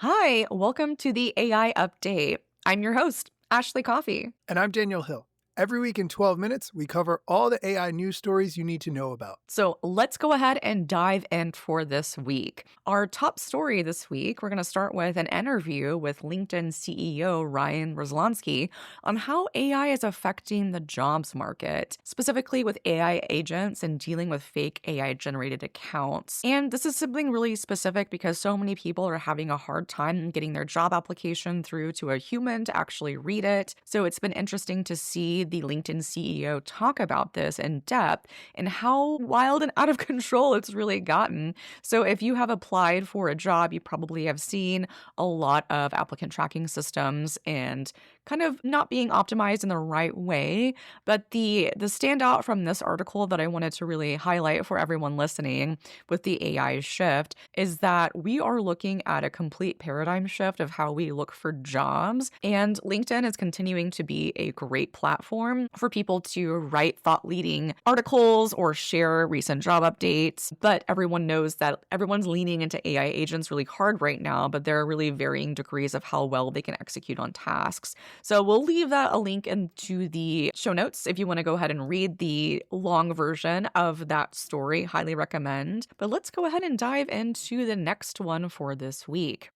Hi, welcome to the AI update. I'm your host, Ashley Coffey. And I'm Daniel Hill. Every week in 12 minutes, we cover all the AI news stories you need to know about. So let's go ahead and dive in for this week. Our top story this week, we're going to start with an interview with LinkedIn CEO Ryan Roslansky on how AI is affecting the jobs market, specifically with AI agents and dealing with fake AI generated accounts. And this is something really specific because so many people are having a hard time getting their job application through to a human to actually read it. So it's been interesting to see the LinkedIn CEO talk about this in depth and how wild and out of control it's really gotten. So if you have applied for a job, you probably have seen a lot of applicant tracking systems and kind of not being optimized in the right way. But the standout from this article that I wanted to really highlight for everyone listening with the AI shift is that we are looking at a complete paradigm shift of how we look for jobs. And LinkedIn is continuing to be a great platform for people to write thought-leading articles or share recent job updates. But everyone knows that everyone's leaning into AI agents really hard right now, but there are really varying degrees of how well they can execute on tasks. So we'll leave a link into the show notes if you want to go ahead and read the long version of that story. Highly recommend. But let's go ahead and dive into the next one for this week.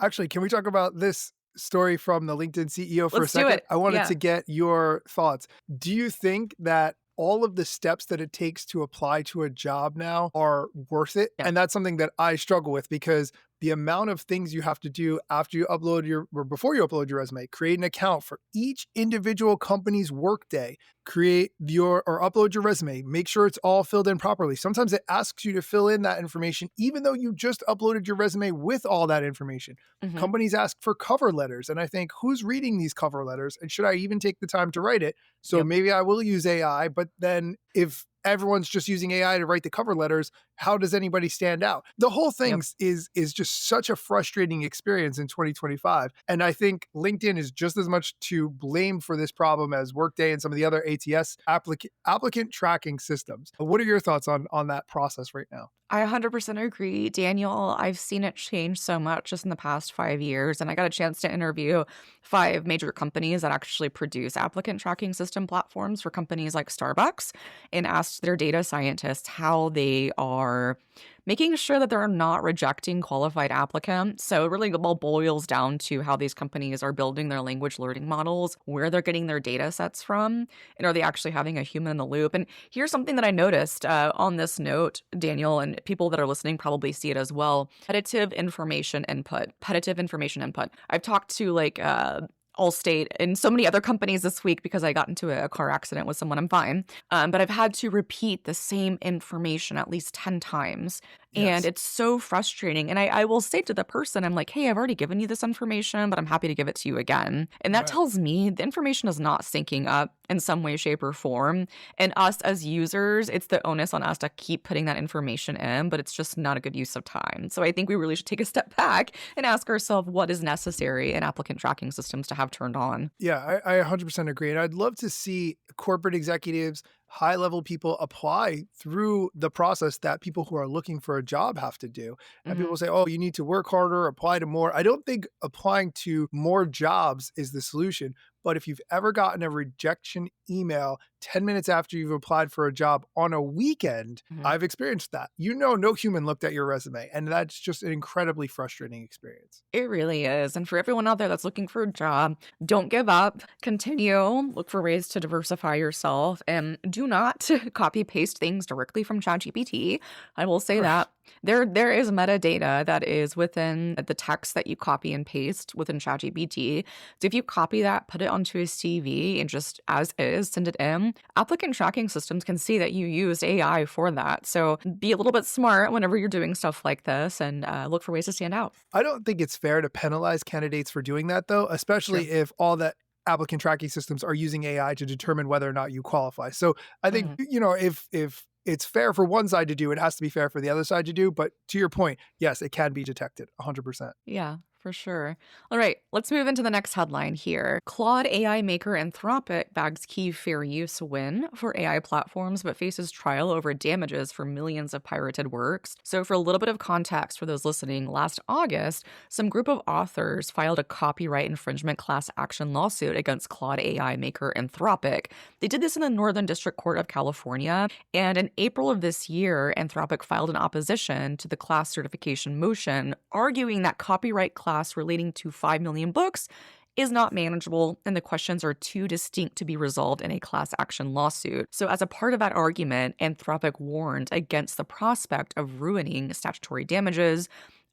Actually, can we talk about this story from the LinkedIn CEO for Let's a do second? it. I wanted Yeah. to get your thoughts. Do you think that all of the steps that it takes to apply to a job now are worth it? Yeah. And that's something that I struggle with because the amount of things you have to do after you upload or before you upload your resume, create an account for each individual company's workday, create or upload your resume, make sure it's all filled in properly. Sometimes it asks you to fill in that information, even though you just uploaded your resume with all that information. Mhm. Companies ask for cover letters. And I think, who's reading these cover letters? And should I even take the time to write it? So Yep. maybe I will use AI, but then if everyone's just using AI to write the cover letters, how does anybody stand out? The whole thing Yep. is just such a frustrating experience in 2025. And I think LinkedIn is just as much to blame for this problem as Workday and some of the other ATS applicant tracking systems. What are your thoughts on that process right now? I 100% agree, Daniel. I've seen it change so much just in the past 5 years. And I got a chance to interview 5 major companies that actually produce applicant tracking system platforms for companies like Starbucks and asked their data scientists how they are making sure that they're not rejecting qualified applicants. So it really all boils down to how these companies are building their language learning models, where they're getting their data sets from, and are they actually having a human in the loop? And here's something that I noticed on this note, Daniel, and people that are listening probably see it as well. Petitive information input. I've talked to Allstate and so many other companies this week because I got into a car accident with someone. I'm fine. But I've had to repeat the same information at least 10 times. And Yes. it's so frustrating. And I will say to the person, I'm like, hey, I've already given you this information, but I'm happy to give it to you again. And that Right. tells me the information is not syncing up in some way, shape, or form. And us as users, it's the onus on us to keep putting that information in, but it's just not a good use of time. So I think we really should take a step back and ask ourselves what is necessary in applicant tracking systems to have turned on. Yeah, I 100% agree. And I'd love to see corporate executives, high level people apply through the process that people who are looking for a job have to do. And Hmm. people say, oh, you need to work harder, apply to more. I don't think applying to more jobs is the solution. But if you've ever gotten a rejection email 10 minutes after you've applied for a job on a weekend, Hmm. I've experienced that. No human looked at your resume. And that's just an incredibly frustrating experience. It really is. And for everyone out there that's looking for a job, don't give up. Continue. Look for ways to diversify yourself and do not copy paste things directly from ChatGPT. I will say Right. that. There is metadata that is within the text that you copy and paste within ChatGPT. So if you copy that, put it onto a CV and just as is, send it in, applicant tracking systems can see that you used AI for that. So be a little bit smart whenever you're doing stuff like this and look for ways to stand out. I don't think it's fair to penalize candidates for doing that, though, Sure. especially if all the applicant tracking systems are using AI to determine whether or not you qualify. So I think, Mhm. if it's fair for one side to do, it has to be fair for the other side to do. But to your point, yes, it can be detected 100%. Yeah, For sure. All right, let's move into the next headline here. Claude AI maker Anthropic bags key fair use win for AI platforms, but faces trial over damages for millions of pirated works. So, for a little bit of context for those listening, last August, some group of authors filed a copyright infringement class action lawsuit against Claude AI maker Anthropic. They did this in the Northern District Court of California, and in April of this year, Anthropic filed an opposition to the class certification motion, arguing that copyright class relating to 5 million books is not manageable and the questions are too distinct to be resolved in a class action lawsuit. So as a part of that argument, Anthropic warned against the prospect of ruining statutory damages.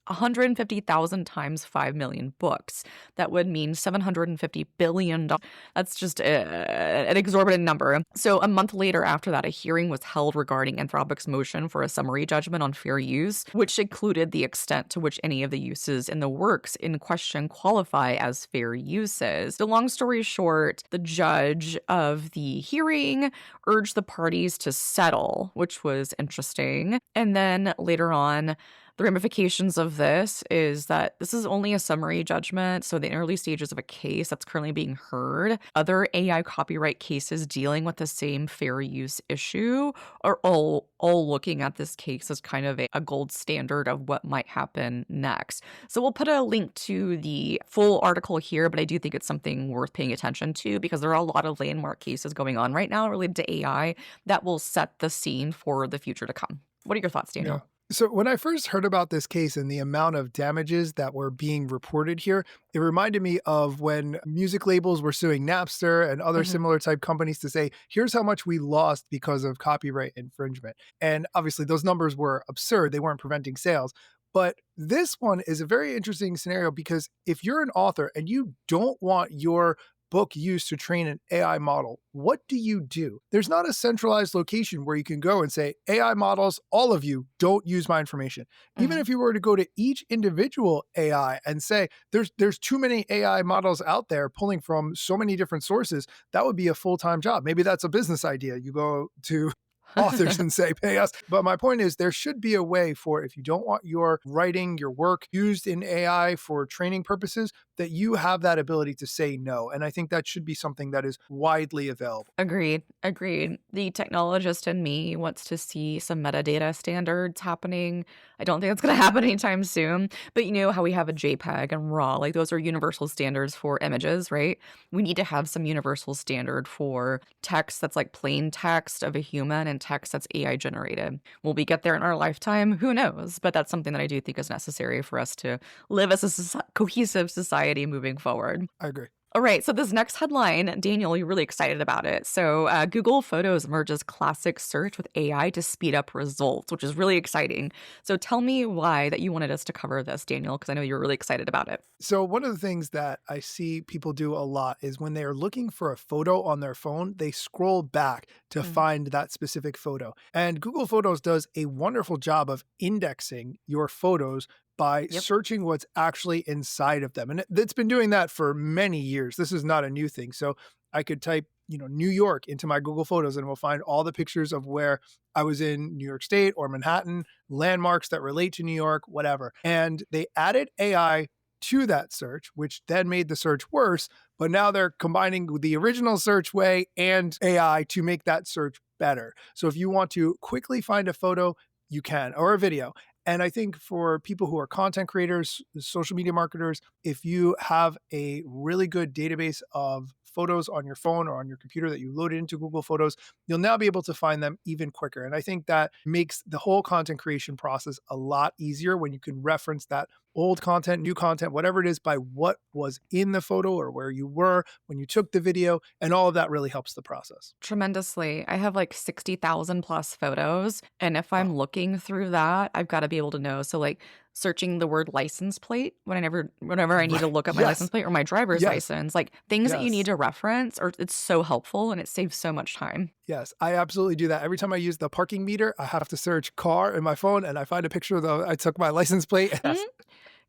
150,000 times 5 million books. That would mean $750 billion. That's just an exorbitant number. So a month later after that, a hearing was held regarding Anthropic's motion for a summary judgment on fair use, which included the extent to which any of the uses in the works in question qualify as fair uses. The long story short, the judge of the hearing urged the parties to settle, which was interesting. And then later on, the ramifications of this is that this is only a summary judgment, so the early stages of a case that's currently being heard. Other AI copyright cases dealing with the same fair use issue are all looking at this case as kind of a gold standard of what might happen next. So we'll put a link to the full article here, but I do think it's something worth paying attention to because there are a lot of landmark cases going on right now related to AI that will set the scene for the future to come. What are your thoughts, Daniel? Yeah. So when I first heard about this case and the amount of damages that were being reported here, it reminded me of when music labels were suing Napster and other similar type companies to say, here's how much we lost because of copyright infringement. And obviously those numbers were absurd. They weren't preventing sales. But this one is a very interesting scenario because if you're an author and you don't want your book used to train an AI model, what do you do? There's not a centralized location where you can go and say, AI models, all of you, don't use my information. Even if you were to go to each individual AI and say, there's too many AI models out there pulling from so many different sources, that would be a full-time job. Maybe that's a business idea. You go to authors and say, pay us. But my point is there should be a way for if you don't want your writing, your work used in AI for training purposes, that you have that ability to say no. And I think that should be something that is widely available. Agreed. The technologist in me wants to see some metadata standards happening. I don't think that's going to happen anytime soon. But you know how we have a JPEG and RAW, like those are universal standards for images, right? We need to have some universal standard for text that's like plain text of a human and text that's AI generated. Will we get there in our lifetime? Who knows? But that's something that I do think is necessary for us to live as a cohesive society moving forward. I agree. All right, so this next headline, Daniel, you're really excited about it. So Google Photos merges classic search with AI to speed up results, which is really exciting. So tell me why that you wanted us to cover this, Daniel, because I know you're really excited about it. So one of the things that I see people do a lot is when they are looking for a photo on their phone, they scroll back to find that specific photo. And Google Photos does a wonderful job of indexing your photos by searching what's actually inside of them. And it's been doing that for many years. This is not a new thing. So I could type, New York into my Google Photos and we'll find all the pictures of where I was in New York State or Manhattan, landmarks that relate to New York, whatever. And they added AI to that search, which then made the search worse. But now they're combining the original search way and AI to make that search better. So if you want to quickly find a photo, you can, or a video. And I think for people who are content creators, social media marketers, if you have a really good database of photos on your phone or on your computer that you load into Google Photos, you'll now be able to find them even quicker. And I think that makes the whole content creation process a lot easier when you can reference that old content, new content, whatever it is, by what was in the photo or where you were when you took the video. And all of that really helps the process. Tremendously. I have like 60,000 plus photos. And if I'm looking through that, I've got to be able to know. So like searching the word license plate whenever I need to look up my license plate or my driver's license, like things that you need to reference, or it's so helpful and it saves so much time. Yes, I absolutely do that. Every time I use the parking meter, I have to search car in my phone and I find a picture of I took my license plate.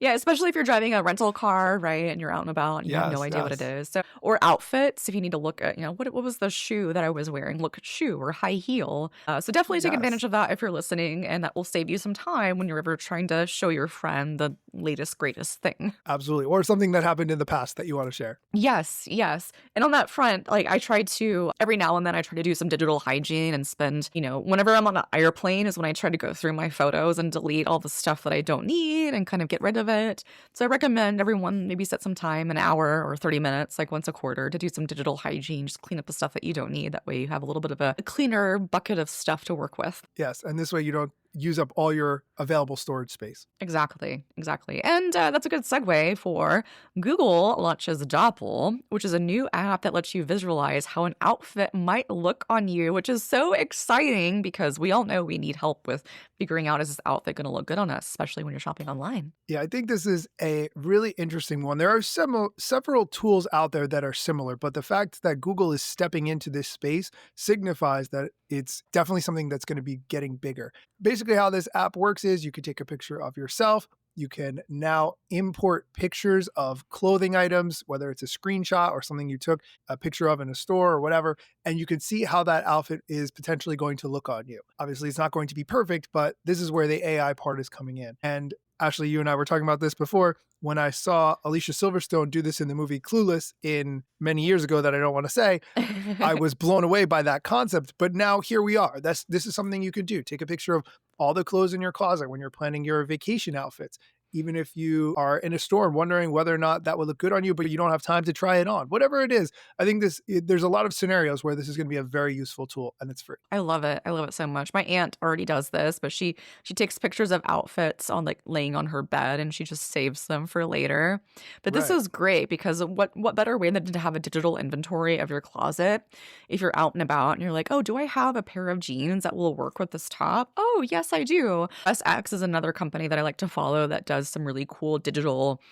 Yeah, especially if you're driving a rental car, right, and you're out and about and you have no Yes, idea what it yes. is. So or outfits, if you need to look at, what was the shoe that I was wearing? Look at shoe or high heel. So definitely take Yes. advantage of that if you're listening, and that will save you some time when you're ever trying to show your friend the latest, greatest thing. Absolutely. Or something that happened in the past that you wanna share. Yes, yes. And on that front, like I try to every now and then I try to do some digital hygiene and spend, whenever I'm on an airplane is when I try to go through my photos and delete all the stuff that I don't need and kind of get rid of it. So I recommend everyone maybe set some time, an hour or 30 minutes, like once a quarter, to do some digital hygiene, just clean up the stuff that you don't need. That way you have a little bit of a cleaner bucket of stuff to work with. Yes, and this way you don't use up all your available storage space. Exactly, exactly. And that's a good segue for Google launches Doppel, which is a new app that lets you visualize how an outfit might look on you, which is so exciting because we all know we need help with figuring out is this outfit going to look good on us, especially when you're shopping online. Yeah, I think this is a really interesting one. There are several tools out there that are similar, but the fact that Google is stepping into this space signifies that it's definitely something that's going to be getting bigger. Basically, how this app works is you can take a picture of yourself. You can now import pictures of clothing items, whether it's a screenshot or something you took a picture of in a store or whatever, and you can see how that outfit is potentially going to look on you. Obviously, it's not going to be perfect, but this is where the AI part is coming in. And Ashley, you and I were talking about this before. When I saw Alicia Silverstone do this in the movie Clueless in many years ago that I don't want to say, I was blown away by that concept. But now here we are. This is something you can do. Take a picture of all the clothes in your closet when you're planning your vacation outfits. Even if you are in a store and wondering whether or not that will look good on you, but you don't have time to try it on, whatever it is, I think there's a lot of scenarios where this is going to be a very useful tool, and it's free. I love it. I love it so much. My aunt already does this, but she takes pictures of outfits on like laying on her bed and she just saves them for later. But this Right. is great because what better way than to have a digital inventory of your closet if you're out and about and you're like, "Oh, do I have a pair of jeans that will work with this top?" "Oh, yes, I do." SX is another company that I like to follow that does some really cool digital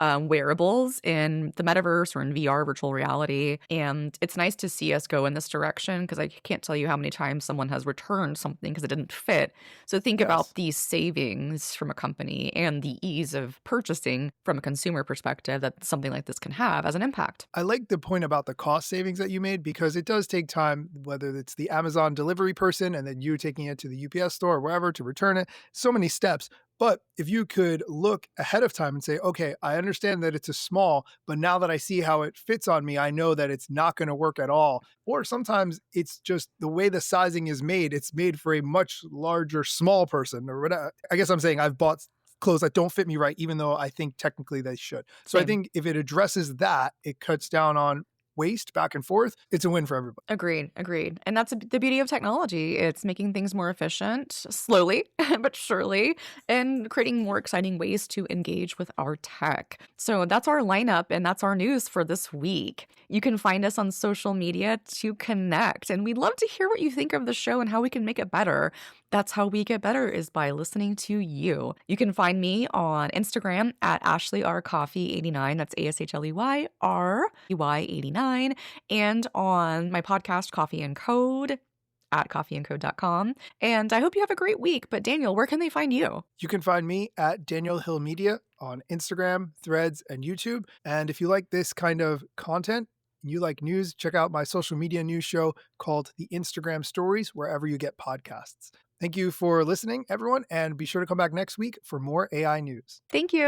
wearables in the metaverse or in VR, virtual reality. And it's nice to see us go in this direction because I can't tell you how many times someone has returned something because it didn't fit. So think Yes. about these savings from a company and the ease of purchasing from a consumer perspective that something like this can have as an impact. I like the point about the cost savings that you made because it does take time, whether it's the Amazon delivery person and then you taking it to the UPS store or wherever to return it, so many steps. But if you could look ahead of time and say, okay, I understand that it's a small, but now that I see how it fits on me, I know that it's not going to work at all. Or sometimes it's just the way the sizing is made, it's made for a much larger small person or whatever. I guess I'm saying I've bought clothes that don't fit me right, even though I think technically they should. So I Same. think if it addresses that, it cuts down on waste back and forth. It's a win for everybody. Agreed, agreed. And that's the beauty of technology. It's making things more efficient, slowly but surely, and creating more exciting ways to engage with our tech. So that's our lineup and that's our news for this week. You can find us on social media to connect, and we'd love to hear what you think of the show and how we can make it better. That's how we get better is by listening to you. You can find me on Instagram at AshleyRCoffee89. That's ASHLEYREY89. And on my podcast, Coffee and Code at coffeeandcode.com. And I hope you have a great week. But Daniel, where can they find you? You can find me at Daniel Hill Media on Instagram, Threads, and YouTube. And if you like this kind of content, and you like news, check out my social media news show called The Instagram Stories, wherever you get podcasts. Thank you for listening, everyone, and be sure to come back next week for more AI news. Thank you.